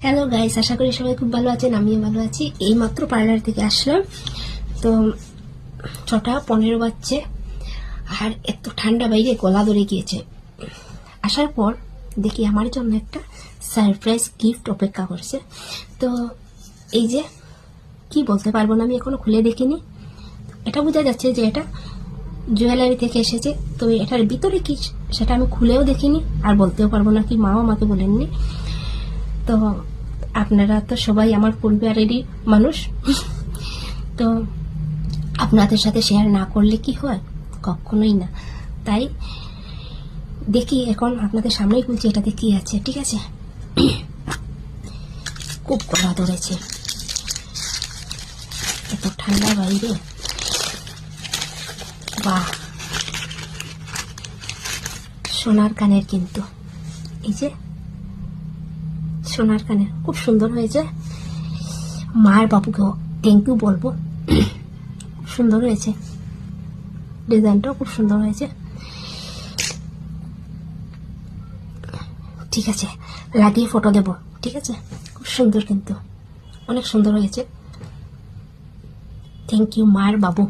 Hello guys, আশা করি সবাই খুব ভালো আছেন। আমিও ভালো আছি। এইমাত্র পার্লার থেকে আসলাম। তো 6:15 বাজছে, আর এত ঠান্ডা, বাইরে গলা ধরে গিয়েছে। আসার পর দেখি আমার জন্য একটা সারপ্রাইজ গিফট অপেক্ষা করছে। তো এই যে, কি বলতে পারবো না, আমি এখনো খুলে দেখিনি। এটা বোঝা যাচ্ছে যে এটা জুয়েলারি থেকে এসেছে। তো এটার ভিতরে কি সেটা আমি খুলেও দেখিনি, আর বলতেও পারবো না, কি মাও আমাকে বলেননি। তো আপনারা তো সবাই আমার পরিবারেরই মানুষ, তো আপনাদের সাথে শেয়ার না করলে কি হয়, কখনোই না। তাই দেখি, এখন আপনাদের সামনেই বলছি এটাতে কি আছে। ঠিক আছে, খুব গলা ধরেছে, এত ঠান্ডা বাইরে। বাহ, সোনার কানের, কিন্তু এই যে সোনার কানের, খুব সুন্দর হয়েছে। মার বাবুকে থ্যাংক ইউ বলবো, খুব সুন্দর হয়েছে, ডিজাইনটাও খুব সুন্দর হয়েছে। ঠিক আছে, লাগিয়ে ফটো দেব। ঠিক আছে, খুব সুন্দর, কিন্তু অনেক সুন্দর হয়েছে। থ্যাংক ইউ মার বাবু।